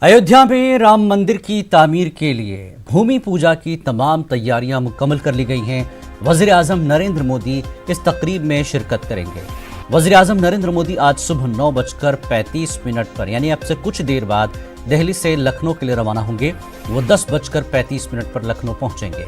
अयोध्या में राम मंदिर की तामीर के लिए भूमि पूजा की तमाम तैयारियां मुकम्मल कर ली गई हैं। वजीर आजम नरेंद्र मोदी इस तकरीब में शिरकत करेंगे। वजीर आजम नरेंद्र मोदी आज सुबह 9:35 पर यानी अब से कुछ देर बाद दिल्ली से लखनऊ के लिए रवाना होंगे। वो 10:35 पर लखनऊ पहुंचेंगे।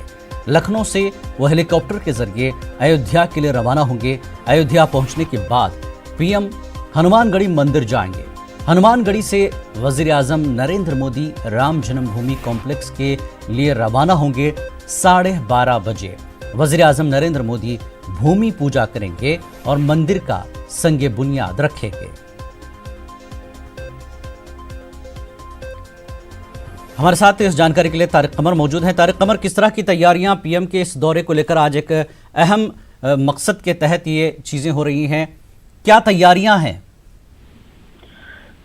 लखनऊ से वो हेलीकॉप्टर के जरिए अयोध्या के लिए रवाना होंगे। अयोध्या पहुंचने के बाद पीएम हनुमानगढ़ी मंदिर जाएंगे। हनुमानगढ़ी से वजीर आजम नरेंद्र मोदी राम जन्मभूमि कॉम्प्लेक्स के लिए रवाना होंगे। 12:30 बजे वजीर आजम नरेंद्र मोदी भूमि पूजा करेंगे और मंदिर का संगे बुनियाद रखेंगे। हमारे साथ इस जानकारी के लिए तारिक कमर मौजूद हैं। तारिक कमर, किस तरह की तैयारियां पीएम के इस दौरे को लेकर आज एक अहम मकसद के तहत ये चीजें हो रही हैं, क्या तैयारियां हैं?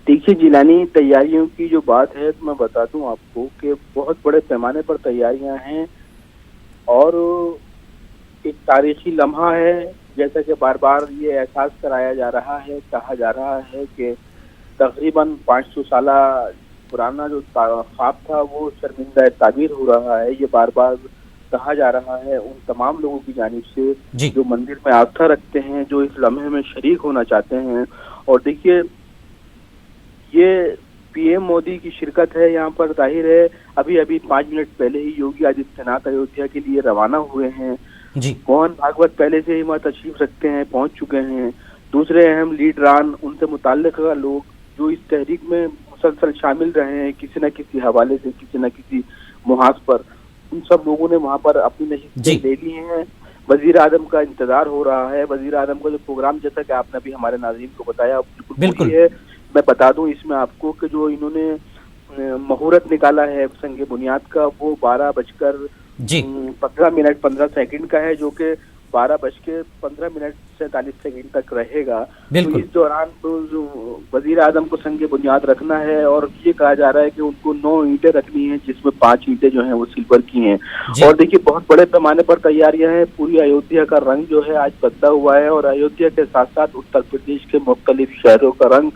देखिए जिलानी, तैयारियों की जो बात है तो मैं बता दूं आपको कि बहुत बड़े पैमाने पर तैयारियां हैं और एक तारीखी लम्हा है। जैसा कि बार बार ये एहसास कराया जा रहा है, कहा जा रहा है कि तकरीबन 500 साल पुराना जो ख्वाब था वो शर्मिंदा ताबीर हो रहा है। ये बार बार कहा जा रहा है उन तमाम लोगों की जानिब से जो मंदिर में आस्था रखते हैं, जो इस लम्हे में शरीक होना चाहते हैं। और देखिए, ये पीएम मोदी की शिरकत है यहाँ पर। जाहिर है अभी 5 मिनट पहले ही योगी आदित्यनाथ अयोध्या के लिए रवाना हुए हैं। मोहन भागवत पहले से ही वहाँ तशरीफ रखते हैं, पहुंच चुके हैं। दूसरे अहम लीडरान, उनसे मुताल्लिक लोग जो इस तहरीक में मुसलसल शामिल रहे हैं किसी न किसी हवाले से, किसी न किसी मुहाज पर, उन सब लोगों ने वहाँ पर अपनी नशिस्तें ले ली हैं। वजीर आजम का इंतजार हो रहा है। वजीर आजम का जो प्रोग्राम, जैसा कि आपने अभी हमारे नाज़रीन को बताया, बिल्कुल है। मैं बता दूं इसमें आपको कि जो इन्होंने मुहूर्त निकाला है संगे बुनियाद का, वो 12:15 का है, जो कि 12:15 तक रहेगा। तो इस दौरान तो वजीर आजम को संगे बुनियाद रखना है और ये कहा जा रहा है कि उनको 9 ईंटें रखनी है, जिसमें 5 ईंटें जो हैं वो सिल्वर की हैं। और देखिए, बहुत बड़े पैमाने पर तैयारियां हैं। पूरी अयोध्या का रंग जो है आज बदला हुआ है और अयोध्या के साथ साथ उत्तर प्रदेश के मुख्तलिफ शहरों का रंग